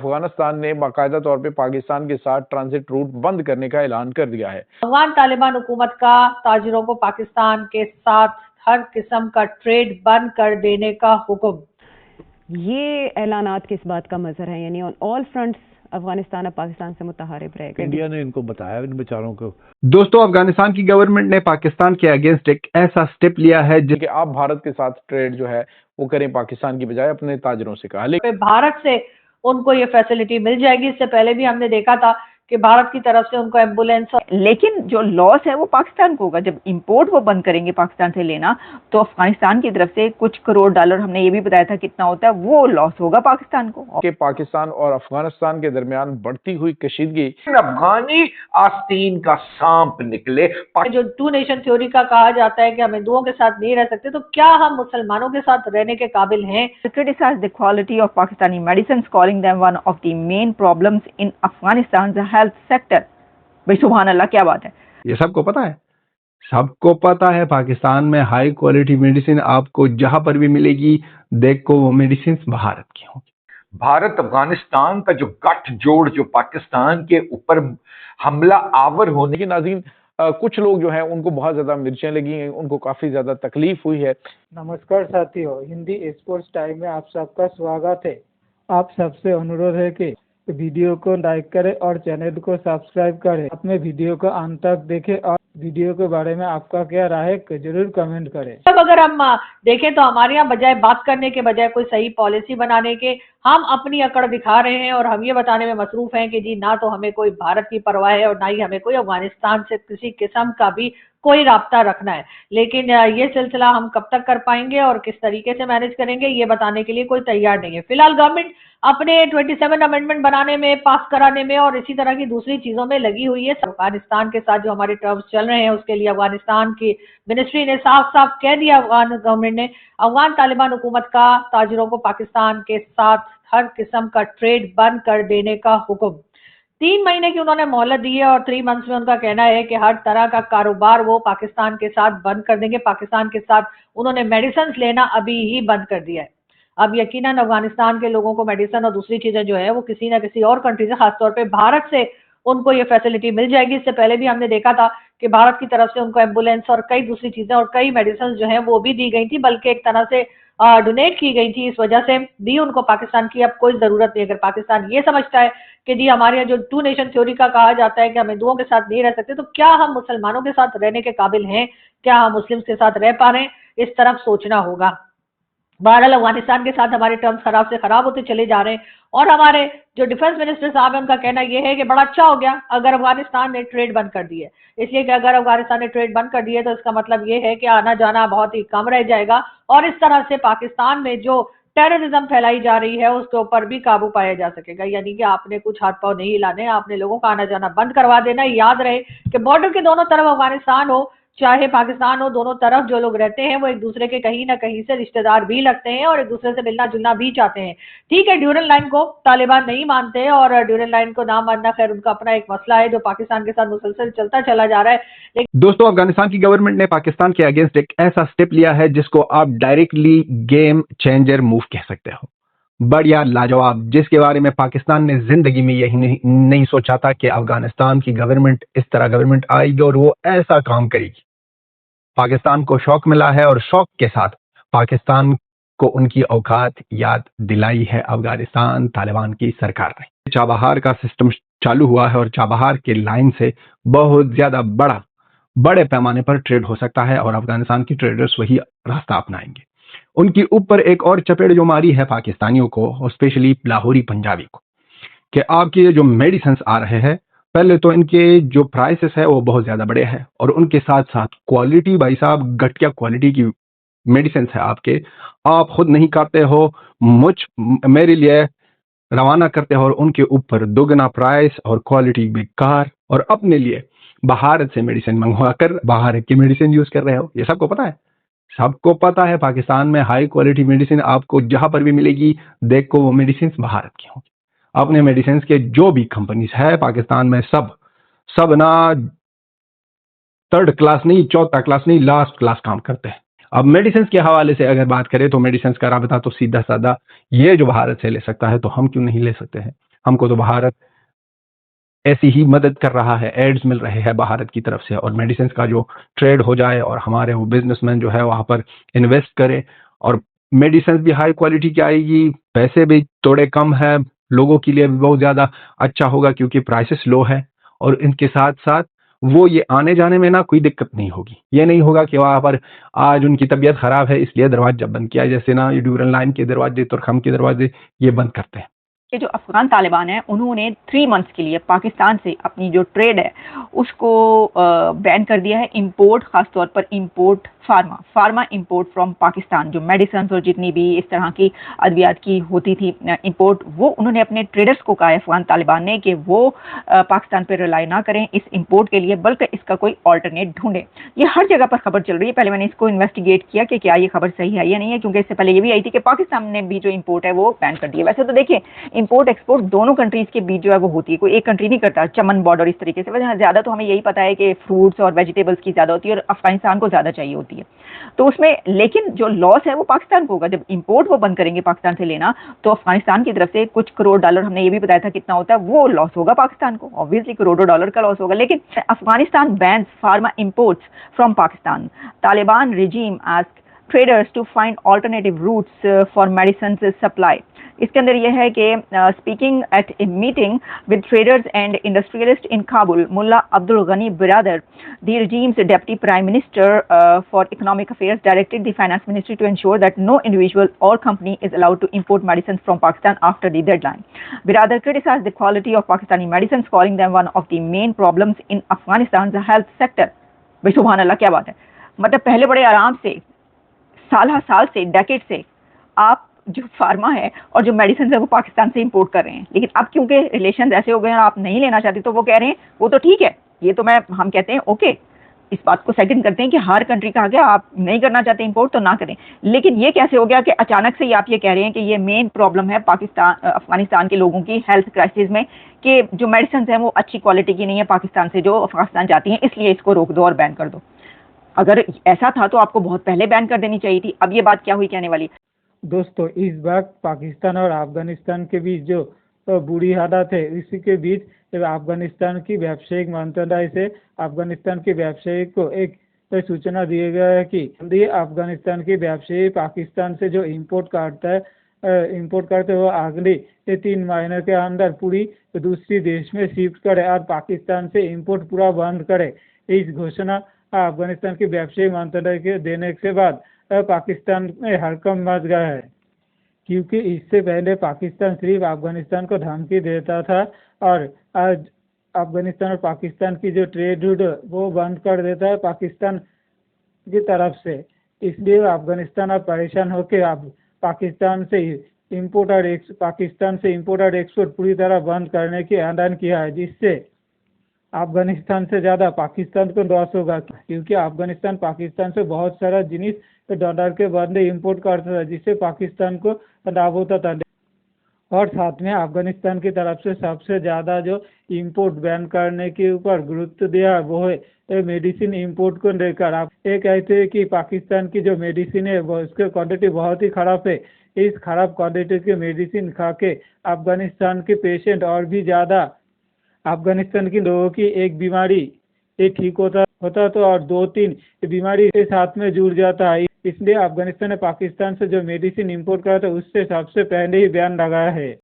अफगानिस्तान ने बाकायदा तौर पे पाकिस्तान के साथ ट्रांजिट रूट बंद करने का ऐलान कर दिया है। अफगान तालिबान हुकूमत का ताजिरों को पाकिस्तान के साथ हर किस्म का ट्रेड बंद कर देने का हुक्म। ये ऐलानात किस बात का मजहर है? यानी ऑन ऑल फ्रंट्स अफगानिस्तान अब पाकिस्तान से मुतहारिब रहेगा। इंडिया ने इनको बताया इन बेचारों को। दोस्तों, अफगानिस्तान की गवर्नमेंट ने पाकिस्तान के अगेंस्ट एक ऐसा स्टेप लिया है कि आप भारत के साथ ट्रेड जो है वो करें पाकिस्तान की बजाय अपने ताजरों से कहा। लेकिन भारत से उनको ये फैसिलिटी मिल जाएगी। इससे पहले भी हमने देखा था कि भारत की तरफ से उनको एम्बुलेंस, लेकिन जो लॉस है वो पाकिस्तान को होगा। जब इंपोर्ट वो बंद करेंगे पाकिस्तान से लेना, तो अफगानिस्तान की तरफ से कुछ करोड़ डॉलर, हमने ये भी बताया था कितना होता है, वो लॉस होगा पाकिस्तान को। कि पाकिस्तान और अफगानिस्तान के दरमियान बढ़ती हुई कशीदगी अफगानी आस्तीन का सांप निकले। जो टू नेशन थ्योरी का कहा जाता है कि हम हिंदुओं के साथ नहीं रह सकते, तो क्या हम मुसलमानों के साथ रहने के काबिल हैं? Criticize the quality of Pakistani medicines, calling them one of the main problems in Afghanistan's health sector. भाई सुभान अल्लाह, क्या बात है। ये सबको पता है, सबको पता है पाकिस्तान में हाई क्वालिटी मेडिसिन आपको जहां पर भी मिलेगी। देखो वो मेडिसिन भारत की होंगी। भारत अफगानिस्तान का जो गठजोड़ जो पाकिस्तान के ऊपर हमला आवर होने की नाज़रीन, कुछ लोग जो हैं उनको बहुत ज्यादा मिर्चें लगी हैं, उनको काफी ज्यादा तकलीफ हुई है। नमस्कार साथियों, हिंदी स्पोर्ट्स टाइम में आप सबका स्वागत है। आप सबसे अनुरोध है कि वीडियो को लाइक करें और चैनल को सब्सक्राइब करें। अपने वीडियो को अंत तक देखें और वीडियो के बारे में आपका क्या राय है जरूर कमेंट करें। अब अगर हम देखें तो हमारे यहाँ बजाय बात करने के बजाय कोई सही पॉलिसी बनाने के, हम अपनी अकड़ दिखा रहे हैं और हम ये बताने में मसरूफ हैं कि जी ना तो हमें कोई भारत की परवाह है और ना ही हमें कोई अफगानिस्तान से किसी किस्म का भी कोई राब्ता रखना है। लेकिन ये सिलसिला हम कब तक कर पाएंगे और किस तरीके से मैनेज करेंगे, ये बताने के लिए कोई तैयार नहीं है। फिलहाल गवर्नमेंट अपने 27 अमेंडमेंट बनाने में, पास कराने में और इसी तरह की दूसरी चीजों में लगी हुई है। अफगानिस्तान के साथ जो हमारे टर्म्स चल रहे हैं उसके लिए अफगानिस्तान की मिनिस्ट्री ने साफ साफ कह दिया, अफगान गवर्नमेंट ने, अफगान तालिबान हुकूमत का ताजिरों को पाकिस्तान के साथ हर किस्म का ट्रेड बंद कर देने का हुक्म। 3 महीने की उन्होंने मोहलत दी है और 3 मंथ्स में उनका कहना है कि हर तरह का कारोबार वो पाकिस्तान के साथ बंद कर देंगे। पाकिस्तान के साथ उन्होंने मेडिसिन लेना अभी ही बंद कर दिया है। अब यकीनन अफगानिस्तान के लोगों को मेडिसिन और दूसरी चीजें जो है वो किसी ना किसी और कंट्री से, खासतौर पे भारत से उनको ये फैसिलिटी मिल जाएगी। इससे पहले भी हमने देखा था कि भारत की तरफ से उनको एम्बुलेंस और कई दूसरी चीजें और कई मेडिसिन जो है वो भी दी गई थी, बल्कि एक तरह से डोनेट की गई थी। इस वजह से भी उनको पाकिस्तान की अब कोई जरूरत नहीं। अगर पाकिस्तान ये समझता है कि जी हमारे यहाँ जो टू नेशन थ्योरी का कहा जाता है कि हम हिंदुओं के साथ नहीं रह सकते, तो क्या हम मुसलमानों के साथ रहने के काबिल हैं? क्या हम मुस्लिम के साथ रह पा रहे हैं? इस तरफ सोचना होगा। बहरहाल अफगानिस्तान के साथ हमारे टर्म्स खराब से खराब होते चले जा रहे हैं और हमारे जो डिफेंस मिनिस्टर साहब हैं उनका कहना यह है कि बड़ा अच्छा हो गया अगर अफगानिस्तान ने ट्रेड बंद कर दी है। इसलिए कि अगर अफगानिस्तान ने ट्रेड बंद कर दी है तो इसका मतलब ये है कि आना जाना बहुत ही कम रह जाएगा और इस तरह से पाकिस्तान में जो टेररिज्म फैलाई जा रही है उसके ऊपर भी काबू पाया जा सकेगा। यानी कि आपने कुछ हाथ पांव नहीं हिलाने, आपने लोगों का आना जाना बंद करवा देना। याद रहे कि बॉर्डर के दोनों तरफ अफगानिस्तान हो चाहे पाकिस्तान हो, दोनों तरफ जो लोग रहते हैं वो एक दूसरे के कहीं ना कहीं से रिश्तेदार भी लगते हैं और एक दूसरे से मिलना जुलना भी चाहते हैं। ठीक है, ड्यूरल लाइन को तालिबान नहीं मानते और ड्यूरल लाइन को ना मानना खैर उनका अपना एक मसला है जो पाकिस्तान के साथ मुसलसल चलता चला जा रहा है। लेकिन दोस्तों, अफगानिस्तान की गवर्नमेंट ने पाकिस्तान के अगेंस्ट एक ऐसा स्टेप लिया है जिसको आप डायरेक्टली गेम चेंजर मूव कह सकते हो। बढ़िया, लाजवाब, जिसके बारे में पाकिस्तान ने जिंदगी में यही नहीं सोचा था कि अफगानिस्तान की गवर्नमेंट, इस तरह गवर्नमेंट आएगी और वो ऐसा काम करेगी। पाकिस्तान को शौक मिला है और शौक के साथ पाकिस्तान को उनकी औकात याद दिलाई है अफगानिस्तान तालिबान की सरकार ने। चाबहार का सिस्टम चालू हुआ है और चाबहार के लाइन से बहुत ज्यादा बड़े पैमाने पर ट्रेड हो सकता है और अफगानिस्तान की ट्रेडर्स वही रास्ता अपनाएंगे। उनके ऊपर एक और चपेट जो मारी है पाकिस्तानियों को और स्पेशली लाहौरी पंजाबी को, कि आपके जो मेडिसिन आ रहे हैं, पहले तो इनके जो प्राइसेस है वो बहुत ज्यादा बड़े हैं और उनके साथ साथ क्वालिटी, भाई साहब घटिया क्वालिटी की मेडिसिन है आपके, आप खुद नहीं करते हो, मेरे लिए रवाना करते हो और उनके ऊपर दोगुना प्राइस और क्वालिटी बेकार, और अपने लिए भारत से मेडिसिन मंगवा कर बाहर की मेडिसिन यूज कर रहे हो। ये सबको पता है, सबको पता है पाकिस्तान में हाई क्वालिटी मेडिसिन आपको जहां पर भी मिलेगी। देखो वो मेडिसिन भारत की होंगी। अपने मेडिसिन के जो भी कंपनीज है पाकिस्तान में सब ना 3rd क्लास नहीं, 4th क्लास नहीं, लास्ट क्लास काम करते हैं। अब मेडिसिन के हवाले से अगर बात करें तो मेडिसिन का राबता तो सीधा साधा ये जो भारत से ले सकता है तो हम क्यों नहीं ले सकते हैं। हमको तो भारत ऐसी ही मदद कर रहा है, एड्स मिल रहे हैं भारत की तरफ से, और मेडिसिन का जो ट्रेड हो जाए और हमारे वो बिजनेसमैन जो है वहाँ पर इन्वेस्ट करे और मेडिसिन भी हाई क्वालिटी की आएगी, पैसे भी थोड़े कम है, लोगों के लिए भी बहुत ज़्यादा अच्छा होगा क्योंकि प्राइसेस लो है, और इनके साथ साथ वो ये आने जाने में ना कोई दिक्कत नहीं होगी। ये नहीं होगा कि वहाँ पर आज उनकी तबीयत खराब है इसलिए दरवाजा बंद किया, जैसे ना ये ड्यूरल लाइन के दरवाजे, तुरखम के दरवाजे ये बंद करते हैं। कि जो अफगान तालिबान है उन्होंने 3 मंथ्स के लिए पाकिस्तान से अपनी जो ट्रेड है उसको बैन कर दिया है। इंपोर्ट, खासतौर पर import pharma import from Pakistan, जो मेडिसिन और जितनी भी इस तरह की अद्वियात की होती थी इंपोर्ट, वो उन्होंने अपने ट्रेडर्स को कहा है अफगान तालिबान ने कि वो पाकिस्तान पर रिलाई ना करें इस इंपोर्ट के लिए, बल्कि इसका कोई ऑल्टरनेट ढूंढें। ये हर जगह पर खबर चल रही है। पहले मैंने इसको इन्वेस्टिगेट किया कि क्या ये खबर सही है या नहीं है, क्योंकि इससे पहले ये भी आई थी कि पाकिस्तान ने भी जो इंपोर्ट है वो बैन कर दिया। वैसे तो देखिए, इंपोर्ट एक्सपोर्ट दोनों कंट्रीज के बीच जो है वो होती है, कोई एक कंट्री नहीं करता। चमन बॉर्डर इस तरीके से, वैसे ज़्यादा तो हमें यही पता है कि फ्रूट्स और वेजिटेबल्स की ज़्यादा होती है और अफगानिस्तान को ज़्यादा चाहिए होती है, तो उसमें लेकिन जो लॉस है वो पाकिस्तान को होगा। जब इंपोर्ट वो बंद करेंगे पाकिस्तान से लेना, तो अफगानिस्तान की तरफ से कुछ करोड़ डॉलर, हमने ये भी बताया था कितना होता है, वो लॉस होगा पाकिस्तान को। ऑब्वियसली करोड़ों डॉलर का लॉस होगा। लेकिन Afghanistan bans pharma imports from Pakistan. Taliban regime asked traders to find alternative routes for medicines supply. इसके अंदर यह है कि speaking at a meeting with traders and industrialist in Kabul, Mullah Abdul Ghani Baradar, the regime's deputy prime minister for economic affairs, directed the finance ministry to ensure that no individual or company is allowed to import medicines from Pakistan after the deadline. Biradar criticized the quality of Pakistani medicines, calling them one of the main problems in Afghanistan's health sector. भाई सुभान अल्लाह, क्या बात है। मतलब पहले बड़े आराम से साल से डेकेड से आप जो फार्मा है और जो मेडिसिन है वो पाकिस्तान से इंपोर्ट कर रहे हैं, लेकिन अब क्योंकि रिलेशन ऐसे हो गए हैं और आप नहीं लेना चाहते, तो वो कह रहे हैं वो तो ठीक है, ये तो हम कहते हैं ओके, इस बात को सेकंड करते हैं कि हर कंट्री का आ गया, आप नहीं करना चाहते इंपोर्ट तो ना करें। लेकिन ये कैसे हो गया कि अचानक से आप ये कह रहे हैं कि ये मेन प्रॉब्लम है अफगानिस्तान के लोगों की हेल्थ क्राइसिस में, कि जो मेडिसिन है वो अच्छी क्वालिटी की नहीं है पाकिस्तान से जो अफगानिस्तान जाती हैं, इसलिए इसको रोक दो और बैन कर दो। अगर ऐसा था तो आपको बहुत पहले बैन कर देनी चाहिए थी। अब ये बात क्या हुई कहने वाली। दोस्तों, इस बार पाकिस्तान और अफगानिस्तान के बीच जो बुरी हालत है, इसी के बीच अफगानिस्तान की व्यावसायिक मंत्रालय से अफगानिस्तान के व्यवसायी को एक सूचना दिया गया है कि अफगानिस्तान के व्यवसायी पाकिस्तान से जो इंपोर्ट करते वो अगले 3 महीने के अंदर पूरी दूसरी देश में शिफ्ट करे और पाकिस्तान से इंपोर्ट पूरा बंद करे। इस घोषणा अफगानिस्तान के व्यवसायी मंत्रालय के देने के बाद पाकिस्तान में हड़कंप मच गया है, क्योंकि इससे पहले पाकिस्तान सिर्फ अफगानिस्तान को धमकी देता था और आज अफगानिस्तान और पाकिस्तान की जो ट्रेड रूट वो बंद कर देता है पाकिस्तान की तरफ से। इसलिए अफगानिस्तान अब परेशान होकर अब पाकिस्तान से इंपोर्ट और एक्सपोर्ट पूरी तरह बंद करने की ऐलान किया है, जिससे अफगानिस्तान से ज़्यादा पाकिस्तान को लॉस होगा, क्योंकि अफगानिस्तान पाकिस्तान से बहुत सारा जिनिस डॉलर के बदले इंपोर्ट करता था, जिससे पाकिस्तान को लाभ होता था। और साथ में अफगानिस्तान की तरफ से सबसे ज़्यादा जो इंपोर्ट बैन करने के ऊपर गुरुत्व दिया वो है मेडिसिन इंपोर्ट को लेकर। आप ये कहते हैं कि पाकिस्तान की जो मेडिसिन है वो उसकी क्वांटिटी बहुत ही ख़राब है। इस खराब क्वांटिटी की मेडिसिन खा के अफगानिस्तान के पेशेंट और भी ज़्यादा, अफगानिस्तान के लोगों की एक बीमारी ये ठीक होता तो और 2-3 बीमारी के साथ में जुड़ जाता है। इसलिए अफगानिस्तान ने पाकिस्तान से जो मेडिसिन इंपोर्ट करा था उससे सबसे पहले ही बैन लगाया है।